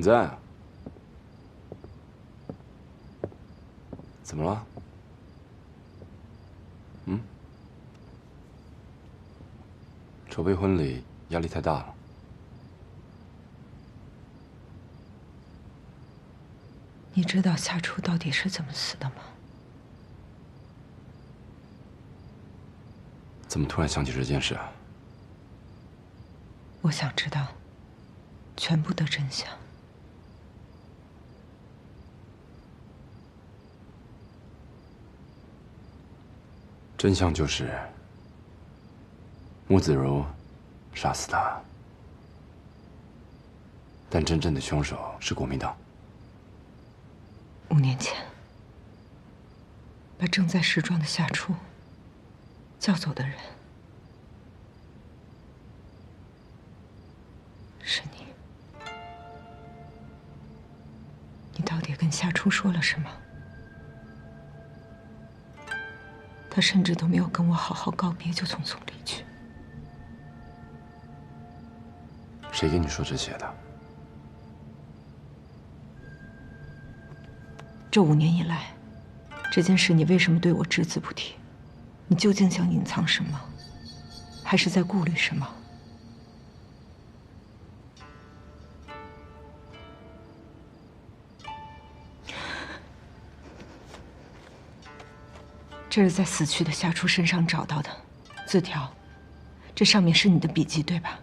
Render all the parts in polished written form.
你在啊？怎么了？嗯？筹备婚礼压力太大了。你知道夏初到底是怎么死的吗？怎么突然想起这件事啊？我想知道全部的真相。真相就是穆子如杀死他，但真正的凶手是国民党。5年前，把正在试妆的夏初叫走的人是你。你到底跟夏初说了什么？他甚至都没有跟我好好告别，就匆匆离去。谁跟你说这些的？这5年以来，这件事你为什么对我只字不提？你究竟想隐藏什么，还是在顾虑什么？这是在死去的夏初身上找到的字条，这上面是你的笔记，对吧？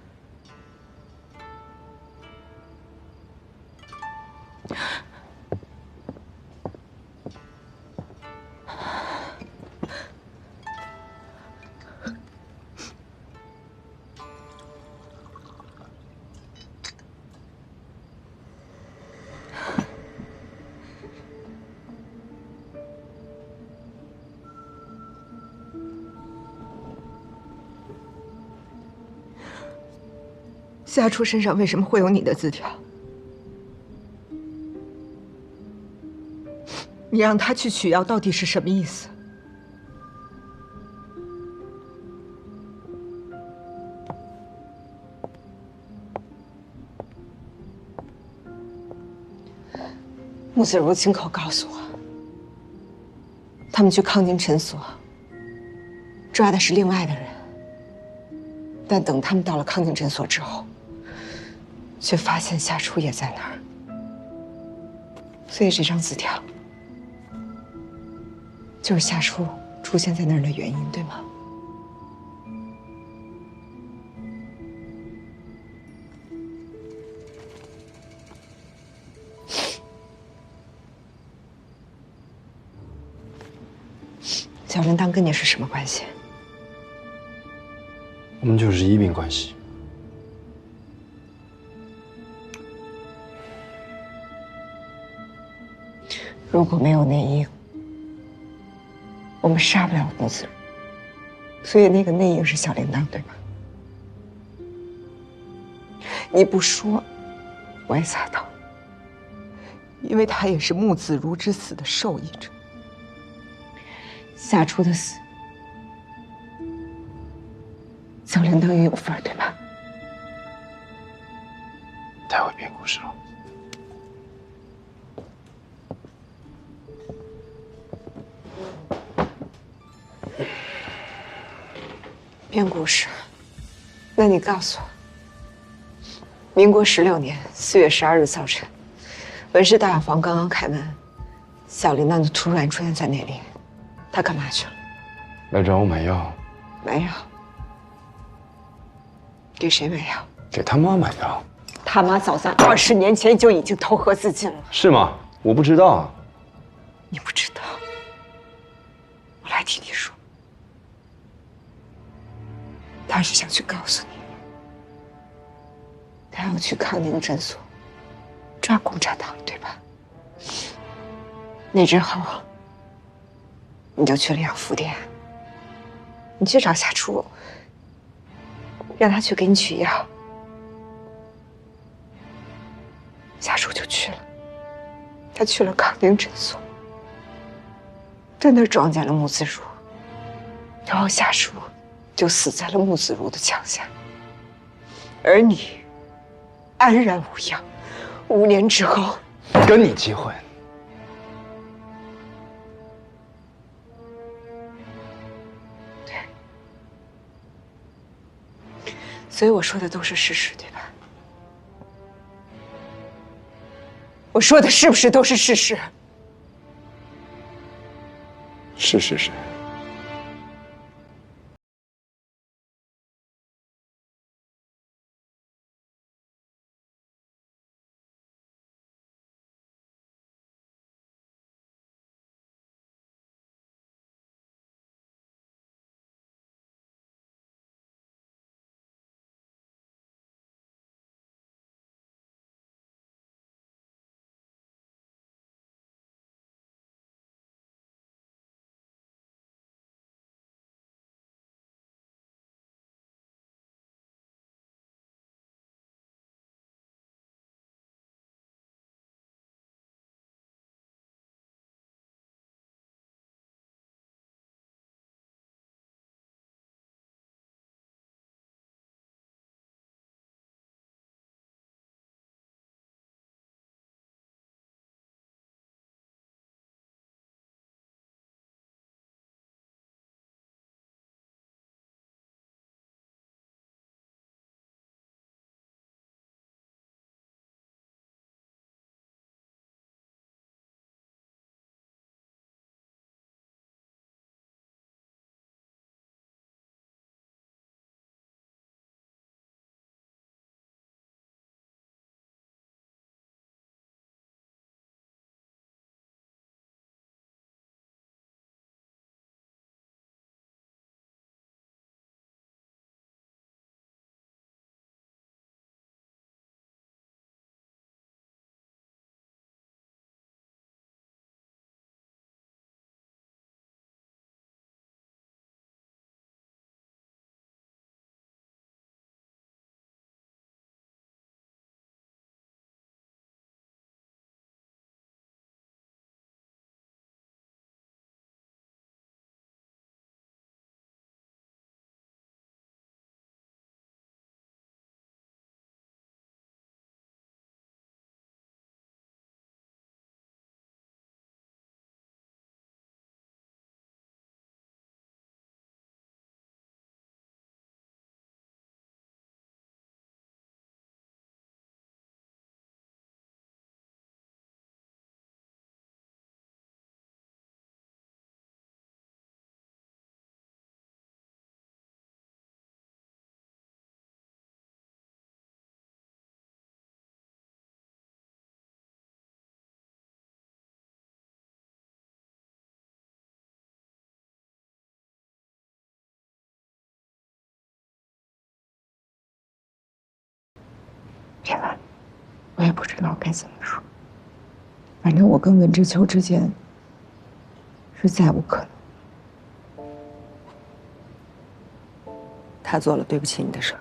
夏初身上为什么会有你的字条？你让他去取药，到底是什么意思？穆子如亲口告诉我，他们去康宁诊所抓的是另外的人，但等他们到了康宁诊所之后，却发现夏初也在那儿。所以这张字条就是夏初出现在那儿的原因，对吗？小铃铛跟你是什么关系？我们就是医病关系。如果没有内应，我们杀不了穆子如，所以那个内应是小铃铛，对吗？你不说，我也猜到，因为他也是穆子如之死的受益者。夏初的死，小铃铛也有份儿，对吧？太会编故事了。编故事？那你告诉我，民国16年4月12日早晨，文氏大药房刚刚开门，小铃铛就突然出现在那里，他干嘛去了？来找我买药。买药？给谁买药？给他妈买药。他妈早在20年前就已经投河自尽了。是吗？我不知道啊。你不知道？我来听你说。他是想去告诉你，他要去康宁诊所抓共产党，对吧？那之后，你就去了养福店，你去找夏初，让他去给你取药。夏初就去了，他去了康宁诊所，在那儿撞见了穆子如，然后夏初就死在了穆子如的枪下，而你安然无恙， 5年之后跟你结婚。所以我说的都是事实，对吧？我说的是不是都是事实？是事实。别问，我也不知道该怎么说。反正我跟文之秋之间是再无可能。他做了对不起你的事儿。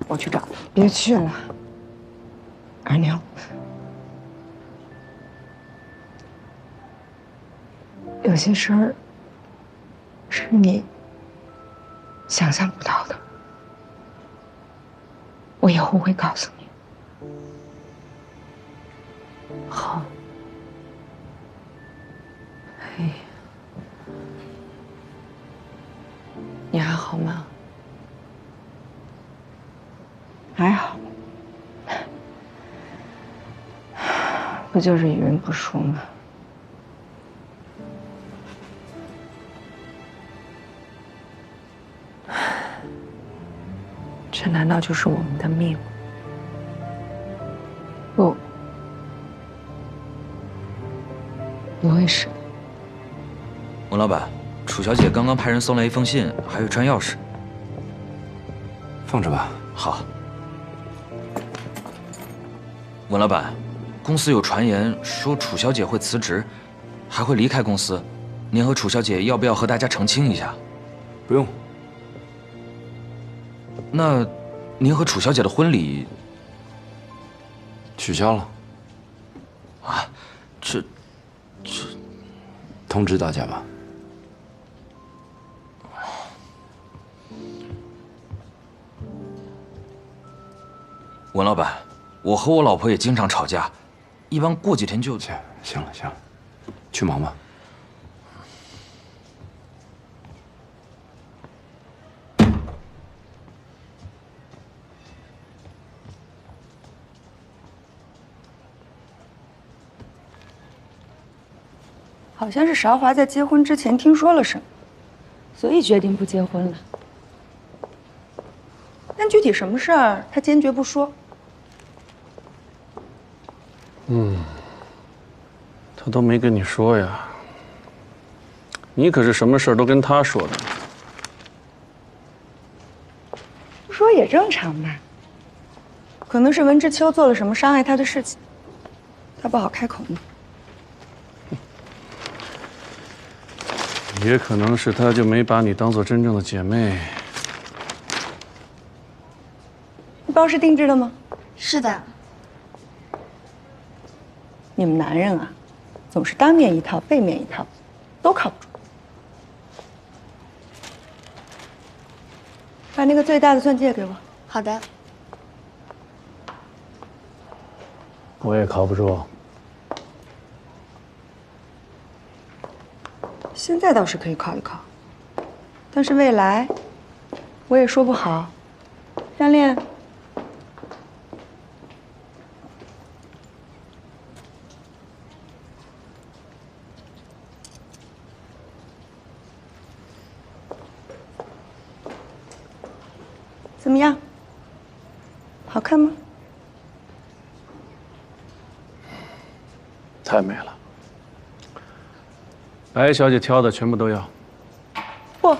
我去找他。别去了，二娘。有些事儿是你想象不到的，我以后会告诉你。好。哎，你还好吗？还好，不就是与人不淑吗？这难道就是我们的命？不，不会是的。文老板，楚小姐刚刚派人送来一封信，还有一串钥匙。放着吧。好。文老板，公司有传言说楚小姐会辞职，还会离开公司，您和楚小姐要不要和大家澄清一下？不用。那您和楚小姐的婚礼取消了。啊？这通知大家吧。文老板，我和我老婆也经常吵架，一般过几天就……行了，去忙吧。好像是韶华在结婚之前听说了什么，所以决定不结婚了。但具体什么事儿，他坚决不说。他都没跟你说呀。你可是什么事儿都跟他说的。不说也正常吧。可能是文之秋做了什么伤害他的事情，他不好开口呢。也可能是他就没把你当做真正的姐妹。你包是定制的吗？是的。你们男人啊，总是当面一套背面一套，都靠不住。把那个最大的钻戒给我。好的。我也靠不住。现在倒是可以考一考，但是未来，我也说不好。项链，怎么样？好看吗？太美了。白小姐挑的全部都要。不，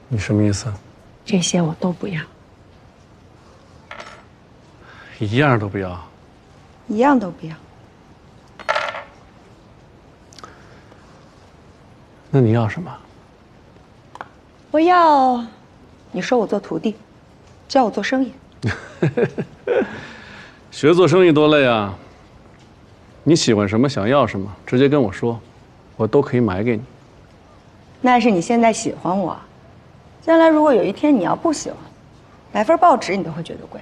你什么意思？这些我都不要。一样都不要？一样都不要。那你要什么？我要你收我做徒弟，教我做生意。学做生意多累啊！你喜欢什么，想要什么，直接跟我说，我都可以买给你。那是你现在喜欢我，将来如果有一天你要不喜欢，买份报纸你都会觉得贵，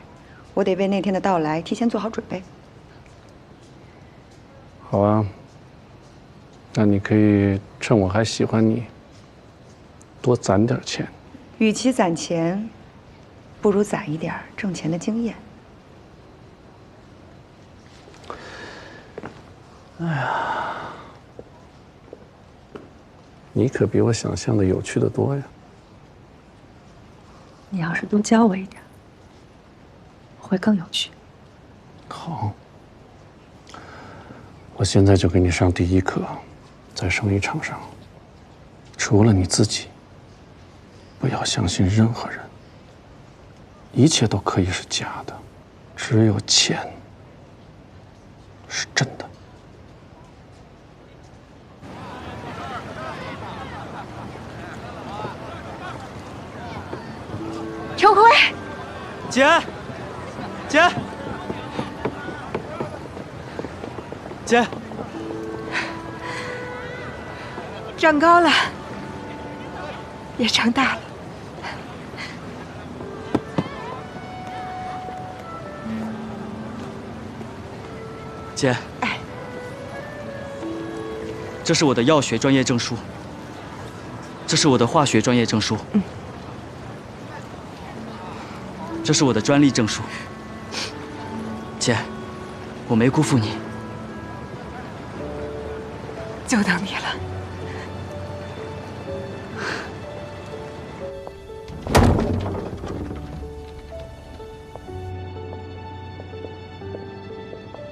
我得为那天的到来提前做好准备。好啊，那你可以趁我还喜欢你，多攒点钱。与其攒钱，不如攒一点挣钱的经验。你可比我想象的有趣的多呀。你要是多教我一点，会更有趣。好，我现在就给你上第一课，在生意场上，除了你自己，不要相信任何人，一切都可以是假的，只有钱是真的。秋葵，姐，姐，姐，长高了，也长大了。姐，这是我的药学专业证书，这是我的化学专业证书。这是我的专利证书，姐，我没辜负你，就等你了。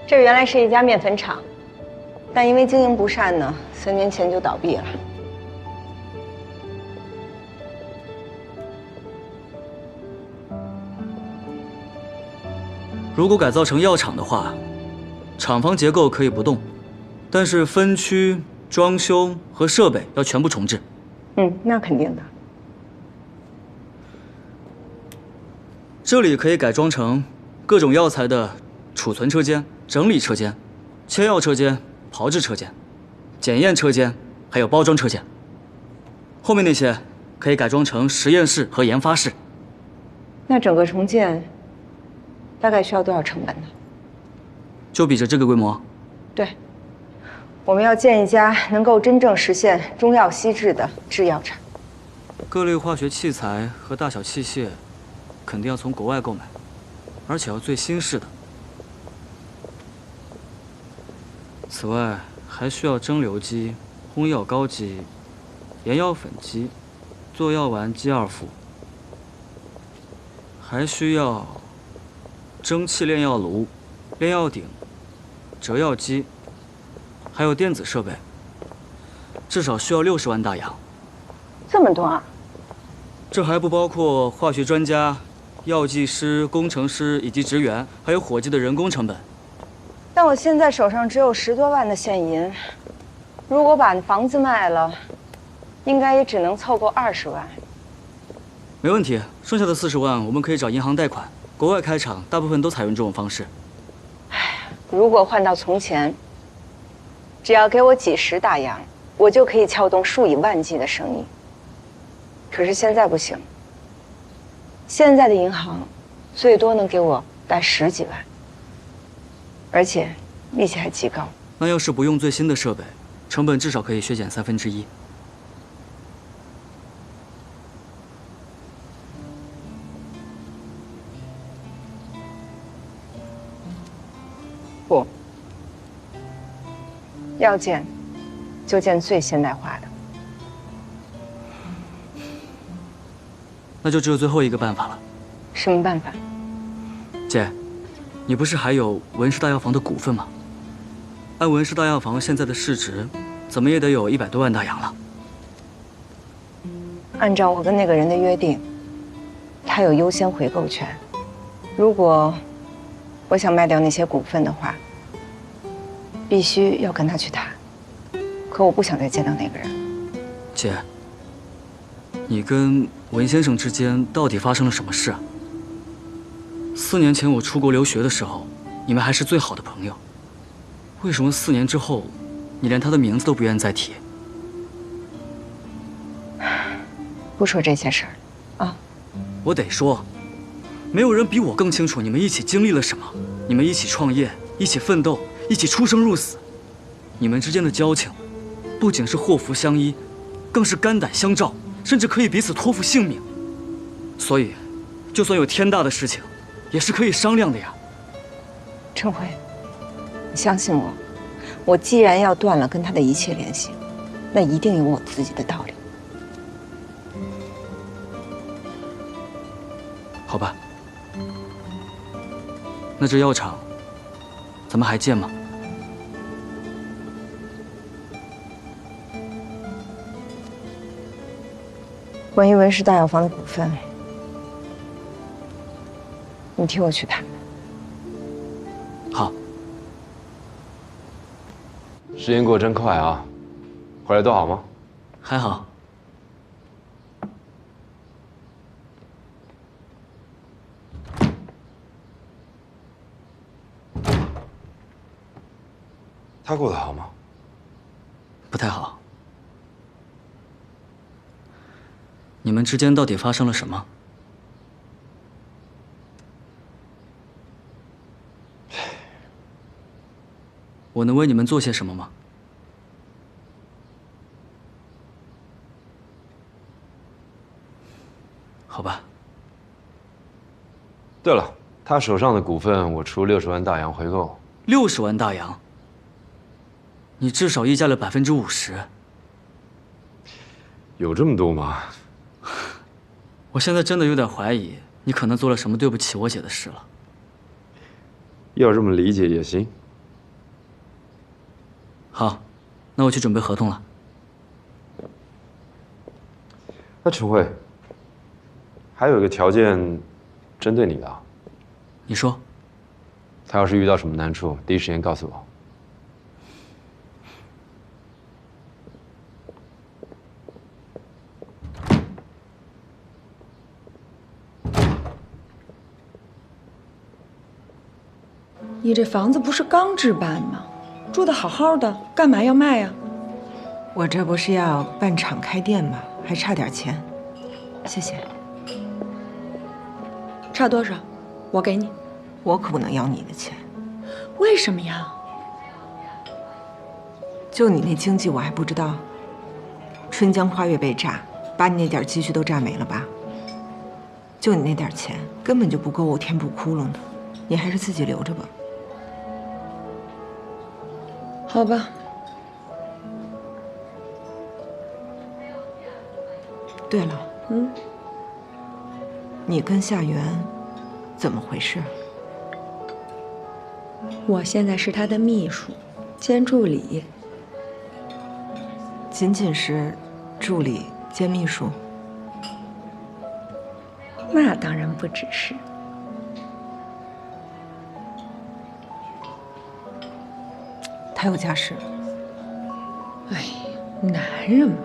这原来是一家面粉厂，但因为经营不善呢，3年前就倒闭了。如果改造成药厂的话，厂房结构可以不动，但是分区、装修和设备要全部重置。那肯定的。这里可以改装成各种药材的储存车间、整理车间、切药车间、炮制车间、检验车间，还有包装车间。后面那些可以改装成实验室和研发室。那整个重建大概需要多少成本呢？就比着这个规模。对，我们要建一家能够真正实现中药西制的制药厂。各类化学器材和大小器械，肯定要从国外购买，而且要最新式的。此外，还需要蒸馏机、烘药膏机、研药粉机、做药丸机2副，还需要蒸汽炼药炉、炼药鼎、折药机，还有电子设备，至少需要60万大洋。这么多啊！这还不包括化学专家、药剂师、工程师以及职员，还有伙计的人工成本。但我现在手上只有10多万的现银，如果把房子卖了，应该也只能凑够20万。没问题，剩下的40万我们可以找银行贷款。国外开厂大部分都采用这种方式。如果换到从前，只要给我几10大洋，我就可以撬动数以万计的生意。可是现在不行，现在的银行最多能给我贷10几万，而且利息还极高。那要是不用最新的设备，成本至少可以削减1/3。不，要建就建最现代化的。那就只有最后一个办法了。什么办法？姐，你不是还有文氏大药房的股份吗？按文氏大药房现在的市值，怎么也得有100多万大洋了。按照我跟那个人的约定，他有优先回购权。如果我想卖掉那些股份的话，必须要跟他去谈。可我不想再见到那个人。姐，你跟文先生之间到底发生了什么事啊？4年前我出国留学的时候，你们还是最好的朋友。为什么4年之后，你连他的名字都不愿再提？不说这些事儿，啊？我得说，没有人比我更清楚你们一起经历了什么。你们一起创业，一起奋斗，一起出生入死。你们之间的交情，不仅是祸福相依，更是肝胆相照，甚至可以彼此托付性命。所以，就算有天大的事情，也是可以商量的呀。陈辉，你相信我，我既然要断了跟他的一切联系，那一定有我自己的道理。好吧，那这药厂，咱们还建吗？关于文氏大药房的股份，你替我去谈。好。时间过真快啊，回来都好吗？还好。他过得好吗？不太好。你们之间到底发生了什么？我能为你们做些什么吗？好吧。对了，他手上的股份我出60万大洋回购。60万大洋？你至少溢价了50%。有这么多吗？我现在真的有点怀疑，你可能做了什么对不起我姐的事了。要这么理解也行。好，那我去准备合同了。那陈慧，还有一个条件，针对你的。你说。他要是遇到什么难处，第一时间告诉我。你这房子不是刚置办吗？住得好好的，干嘛要卖呀？我这不是要办厂开店吗？还差点钱。谢谢。差多少？我给你。我可不能要你的钱。为什么呀？就你那经济，我还不知道。春江花月被炸，把你那点积蓄都炸没了吧？就你那点钱，根本就不够我填补窟窿的，你还是自己留着吧。好吧。对了，你跟夏元怎么回事？我现在是他的秘书兼助理。仅仅是助理兼秘书？那当然不只是。他有家室？哎，男人嘛，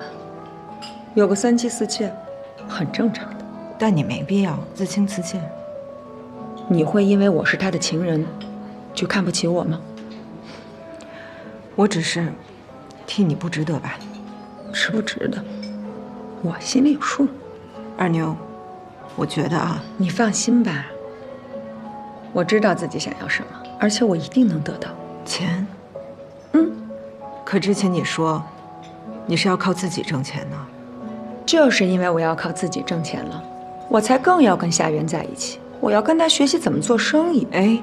有个3妻4妾，很正常的。但你没必要自轻自贱。你会因为我是他的情人，就看不起我吗？我只是替你不值得吧。值不值得，我心里有数。二妞，我觉得啊，你放心吧，我知道自己想要什么，而且我一定能得到。钱？可之前你说你是要靠自己挣钱呢。就是因为我要靠自己挣钱了，我才更要跟夏元在一起。我要跟他学习怎么做生意。哎，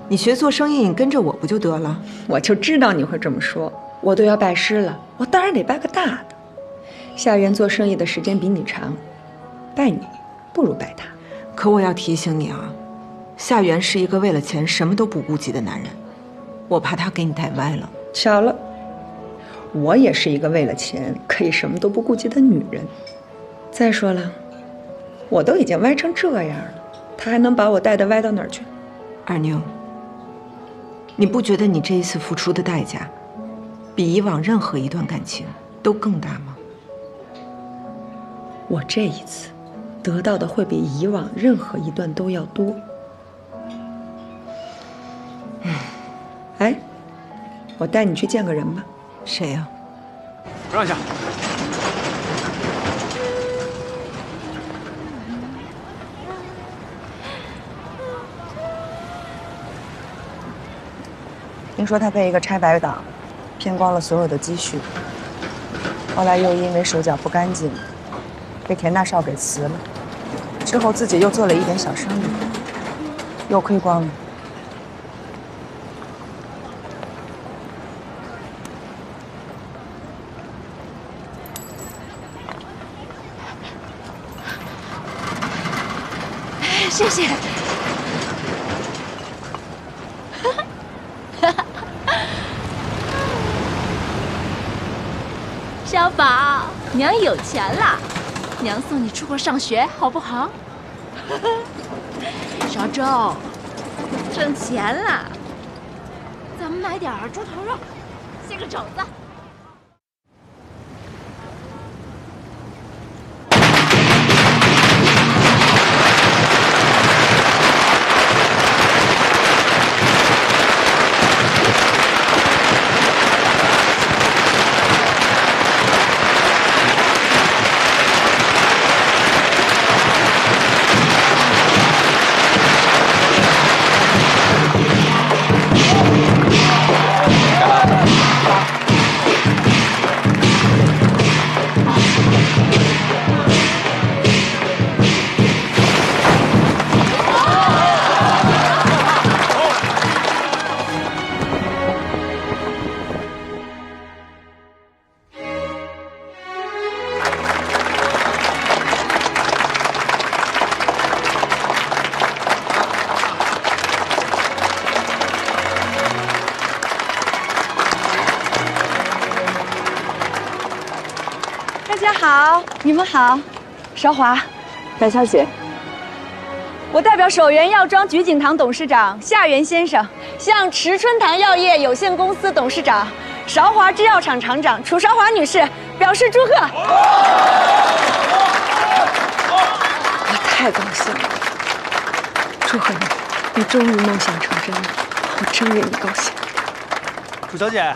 你学做生意，你跟着我不就得了？我就知道你会这么说。我都要拜师了，我当然得拜个大的。夏元做生意的时间比你长，拜你不如拜他。可我要提醒你啊，夏元是一个为了钱什么都不顾及的男人，我怕他给你带歪了。巧了，我也是一个为了钱可以什么都不顾及的女人。再说了，我都已经歪成这样了，他还能把我带得歪到哪儿去？二妞，你不觉得你这一次付出的代价比以往任何一段感情都更大吗？我这一次得到的会比以往任何一段都要多。哎，我带你去见个人吧。谁呀？让一下。听说他被一个拆白党骗光了所有的积蓄，后来又因为手脚不干净，被田大少给辞了。之后自己又做了一点小生意，又亏光了。谢谢。小宝，娘有钱了，娘送你出国上学，好不好？小周，挣钱了，咱们买点猪头肉，煎个肘子。大家好，你们好，韶华，白小姐，我代表首元药妆菊景堂董事长夏元先生，向池春堂药业有限公司董事长、韶华制药厂厂长楚韶华女士表示祝贺。我太高兴了，祝贺你，你终于梦想成真了，我真为你高兴。楚小姐，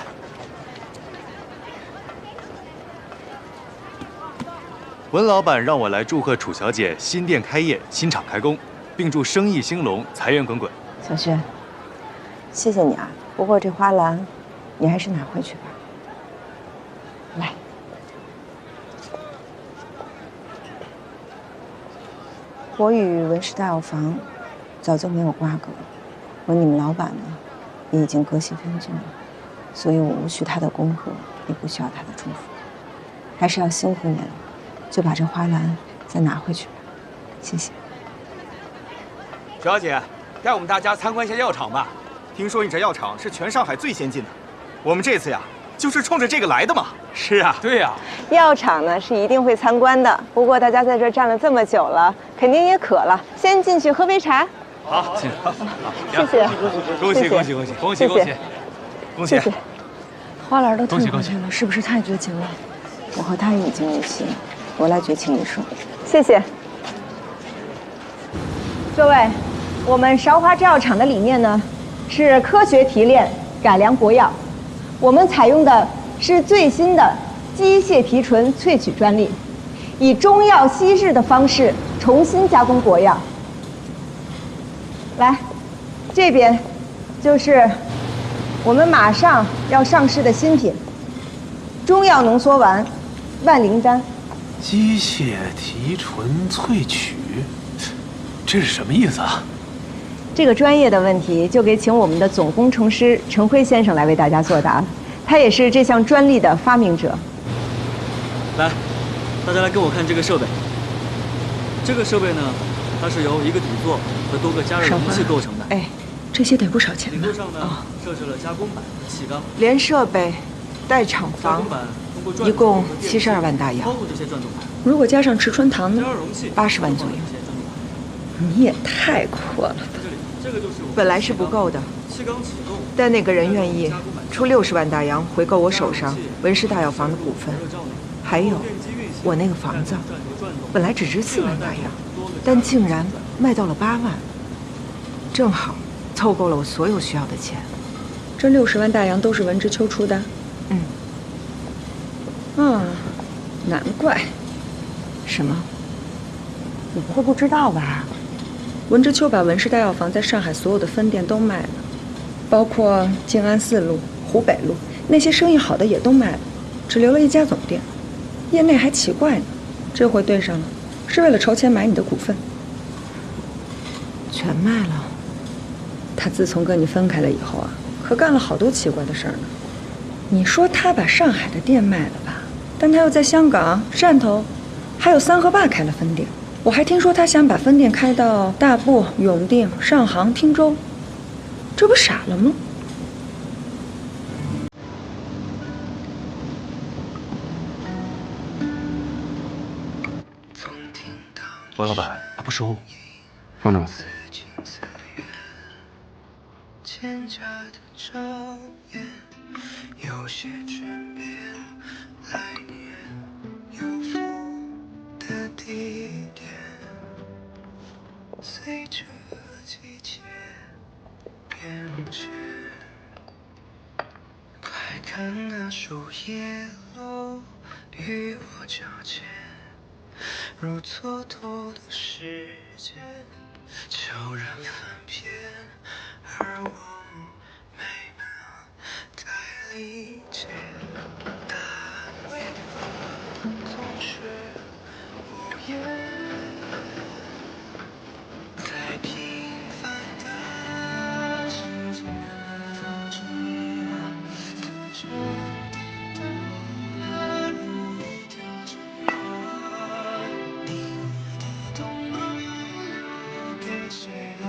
文老板让我来祝贺楚小姐新店开业、新厂开工，并祝生意兴隆、财源滚滚。小轩，谢谢你啊。不过这花篮，你还是拿回去吧。来，我与文氏大药房早就没有瓜葛，和你们老板呢，也已经隔席分居了，所以我无需他的恭贺，也不需要他的祝福，还是要辛苦你了。就把这花篮再拿回去吧，谢谢。楚小姐，带我们大家参观一下药厂吧。听说你这药厂是全上海最先进的，我们这次呀，就是冲着这个来的嘛。是啊，对呀。药厂呢是一定会参观的，不过大家在这站了这么久了，肯定也渴了，先进去喝杯茶。好，谢谢。恭喜恭喜恭喜恭喜恭喜恭喜！花篮都退回去了，是不是太绝情了？我和他已经无戏了。我来绝情一瞬，谢谢各位。我们韶华制药厂的理念呢，是科学提炼、改良国药。我们采用的是最新的机械提纯萃取专利，以中药稀释的方式重新加工国药。来，这边就是我们马上要上市的新品——中药浓缩丸万灵丹。机械提纯萃取，这是什么意思啊？这个专业的问题就给请我们的总工程师陈辉先生来为大家作答了，他也是这项专利的发明者。来，大家来跟我看这个设备。这个设备呢，它是由一个底座和多个加热容器构成的。哎，这些得不少钱吧？底座上呢设置了加工板和气缸，连设备带厂房，一共72万大洋。包括这些转动板。如果加上持春堂呢，80万左右。你也太阔了吧！本来是不够的，但那个人愿意出60万大洋回购我手上文氏大药房的股份，还有我那个房子，本来只值4万大洋，但竟然卖到了8万，正好凑够了我所有需要的钱。这60万大洋都是文之秋出的？难怪。什么？你不会不知道吧？文之秋把文氏大药房在上海所有的分店都卖了，包括静安4路、湖北路，那些生意好的也都卖了，只留了一家总店。业内还奇怪呢，这回对上了，是为了筹钱买你的股份。全卖了。他自从跟你分开了以后啊，可干了好多奇怪的事儿呢。你说他把上海的店卖了吧，但他又在香港、汕头，还有三河坝开了分店。我还听说他想把分店开到大埠、永定、上杭、汀州，这不傻了吗？文老板，他不收，放着吧。有些枕边来年有风的地点，随着季节变迁。快看那树叶落与我交接，如蹉跎的时间悄然翻篇，而我没能太理解，答案为何总是无言，在平凡的世界这样的真的如一条真河，你的痛留给谁了？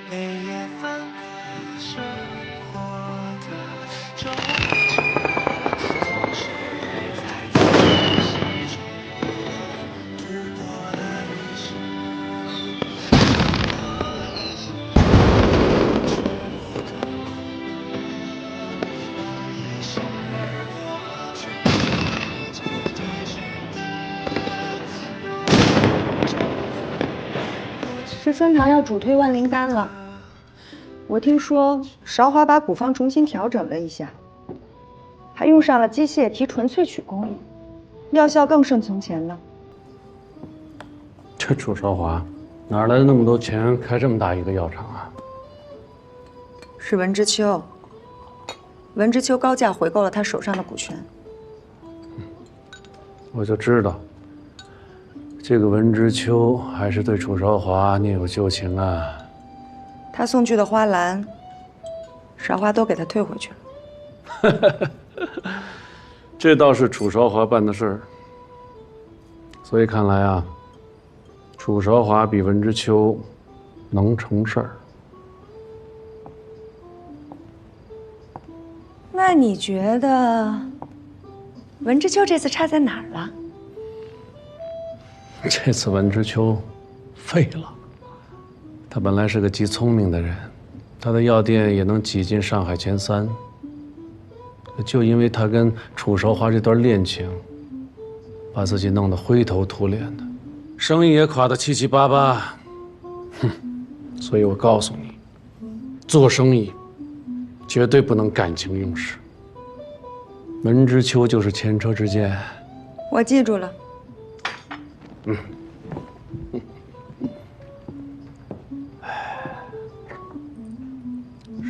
黑夜翻了生活的皱褶，总是在自己度过了一生。石春堂要主推万灵丹了，我听说韶华把古方重新调整了一下，还用上了机械提纯萃取工艺，药效更胜从前了。这楚少华哪来的那么多钱开这么大一个药厂啊？是文之秋。文之秋高价回购了他手上的股权。我就知道，这个文之秋还是对楚少华念有旧情啊。他送去的花篮，少华都给他退回去了。这倒是楚少华办的事儿。所以看来啊，楚少华比文之秋能成事儿。那你觉得文之秋这次差在哪儿了？这次文之秋废了。他本来是个极聪明的人，他的药店也能挤进上海前3。就因为他跟楚少华这段恋情，把自己弄得灰头土脸的，生意也垮得七七八八。哼！所以我告诉你，做生意绝对不能感情用事。文之秋就是前车之鉴。我记住了。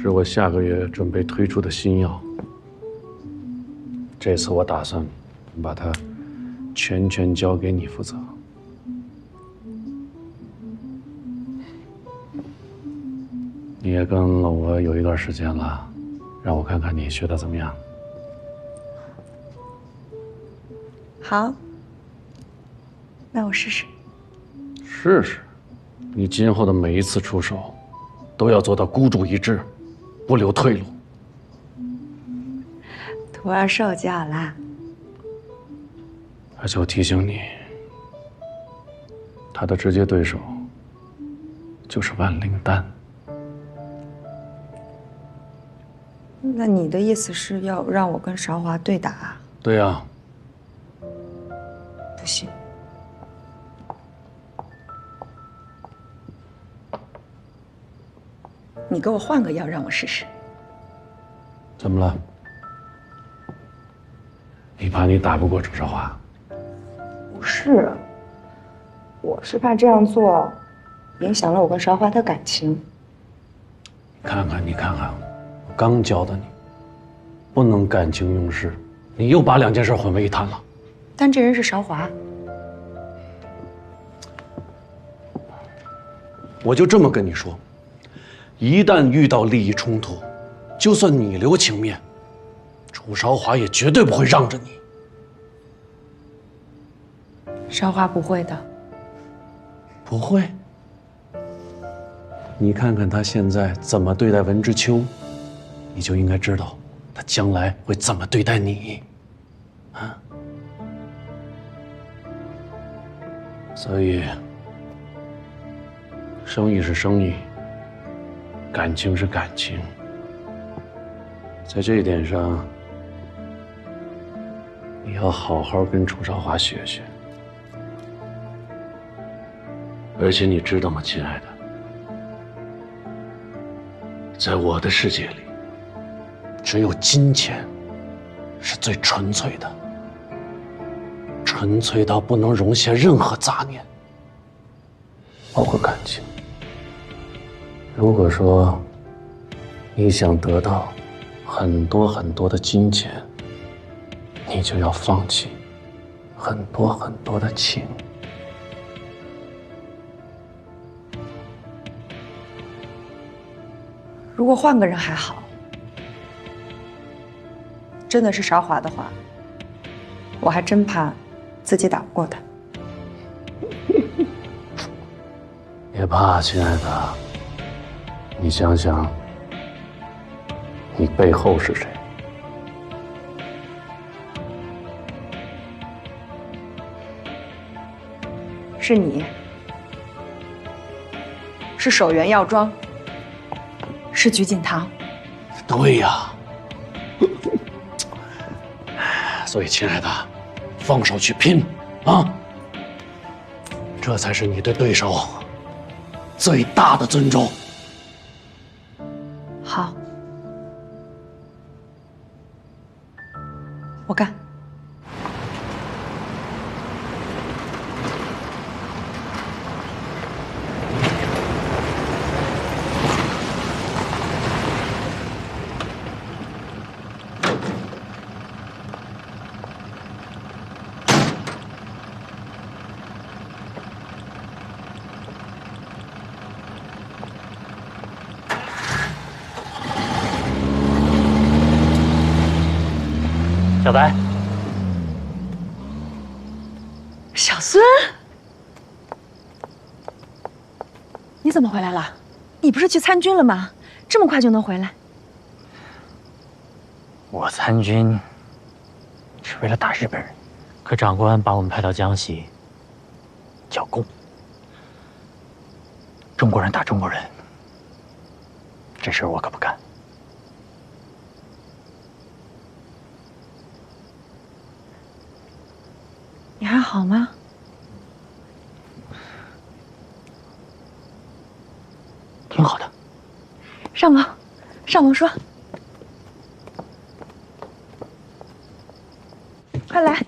是我下个月准备推出的新药。这次我打算把它全权交给你负责。你也跟了我有一段时间了，让我看看你学的怎么样。好，那我试试。试试，你今后的每一次出手，都要做到孤注一掷，不留退路。徒儿受教啦。而且我提醒你，他的直接对手就是万灵丹。那你的意思是要让我跟韶华对打？对呀。不行。你给我换个药让我试试。怎么了？你怕你打不过楚少华？不是，我是怕这样做影响了我跟韶华的感情。你看看，我刚教的你，不能感情用事，你又把2件事混为一谈了。但这人是韶华，我就这么跟你说，一旦遇到利益冲突，就算你留情面，楚韶华也绝对不会让着你。韶华不会的。不会？你看看他现在怎么对待文之秋，你就应该知道他将来会怎么对待你，啊？所以，生意是生意，感情是感情，在这一点上，你要好好跟楚少华学学。而且你知道吗，亲爱的，在我的世界里，只有金钱是最纯粹的，纯粹到不能容下任何杂念，包括感情。如果说你想得到很多很多的金钱，你就要放弃很多很多的情。如果换个人还好，真的是韶华的话，我还真怕自己打不过他。别怕，亲爱的，你想想，你背后是谁？是你，是守元药庄，是菊锦堂。对呀。所以，亲爱的，放手去拼啊！这才是你对对手最大的尊重。好，我干。白，小孙，你怎么回来了？你不是去参军了吗？这么快就能回来？我参军是为了打日本人，可长官把我们派到江西剿共。中国人打中国人，这事儿我可不干。你还好吗？挺好的。上楼，上楼说。快来。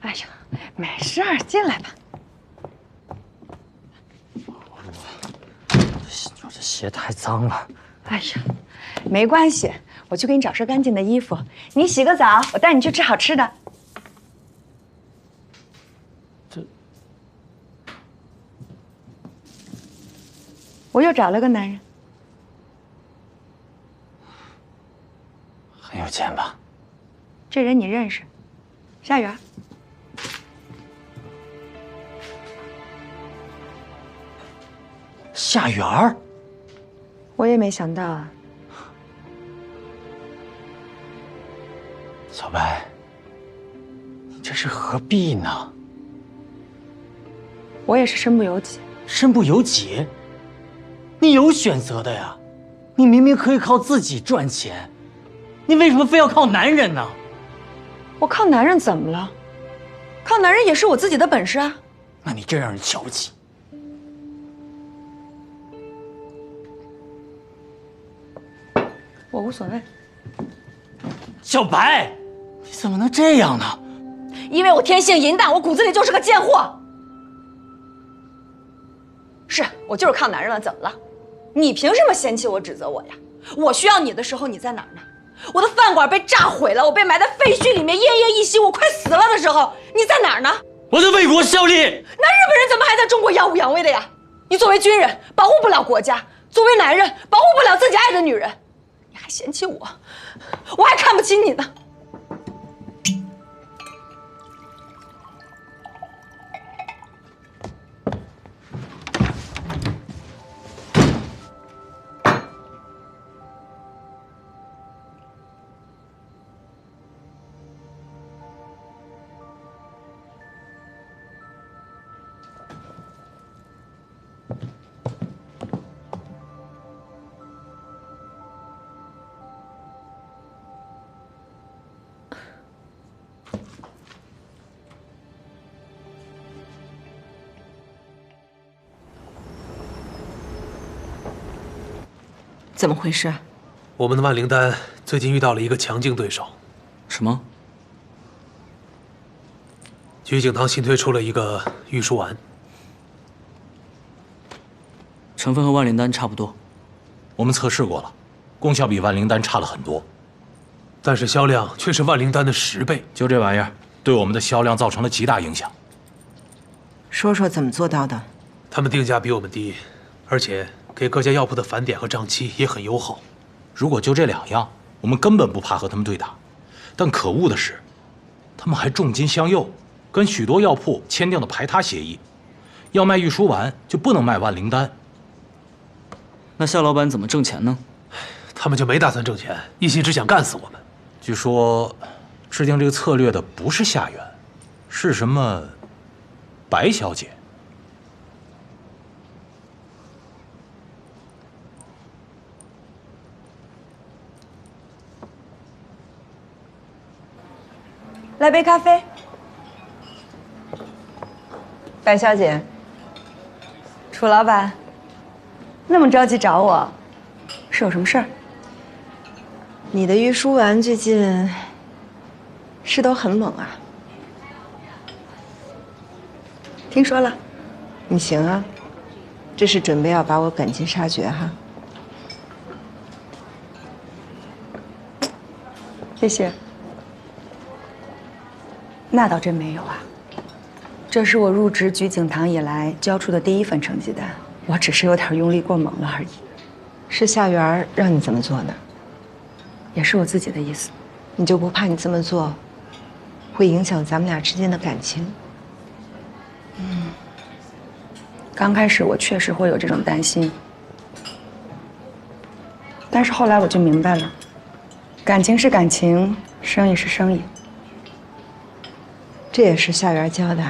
哎呀，没事儿，进来吧。我这鞋太脏了。哎呀，没关系，我去给你找身干净的衣服，你洗个澡，我带你去吃好吃的。我又找了个男人，很有钱吧？这人你认识，夏园。夏园儿，我也没想到啊。小白，你这是何必呢？我也是身不由己。身不由己？你有选择的呀！你明明可以靠自己赚钱，你为什么非要靠男人呢？我靠男人怎么了？靠男人也是我自己的本事啊！那你真让人瞧不起。我无所谓。小白，你怎么能这样呢？因为我天性淫荡，我骨子里就是个贱货。是我就是靠男人了，怎么了？你凭什么嫌弃我、指责我呀？我需要你的时候你在哪儿呢？我的饭馆被炸毁了，我被埋在废墟里面奄奄一息，我快死了的时候你在哪儿呢？我在为国效力。那日本人怎么还在中国耀武扬威的呀？你作为军人保护不了国家，作为男人保护不了自己爱的女人，你还嫌弃我，我还看不起你呢。怎么回事？我们的万灵丹最近遇到了一个强劲对手。什么？菊景堂新推出了一个玉舒丸，成分和万灵丹差不多。我们测试过了，功效比万灵丹差了很多，但是销量却是万灵丹的10倍。就这玩意儿，对我们的销量造成了极大影响。说说怎么做到的？他们定价比我们低，而且给各家药铺的返点和账期也很友好。如果就这2样，我们根本不怕和他们对打。但可恶的是，他们还重金相诱，跟许多药铺签订了排他协议，要卖玉舒丸就不能卖万灵丹。那夏老板怎么挣钱呢？他们就没打算挣钱，一心只想干死我们。据说，制定这个策略的不是夏元，是什么白小姐。来杯咖啡。白小姐，楚老板，那么着急找我，是有什么事儿？你的玉舒丸最近势头很猛啊。听说了。你行啊，这是准备要把我赶尽杀绝哈。谢谢。那倒真没有啊。这是我入职菊景堂以来交出的第1份成绩单，我只是有点用力过猛了而已。是夏媛让你这么做的，也是我自己的意思。你就不怕你这么做会影响咱们俩之间的感情？刚开始我确实会有这种担心，但是后来我就明白了，感情是感情，生意是生意。这也是夏媛教的。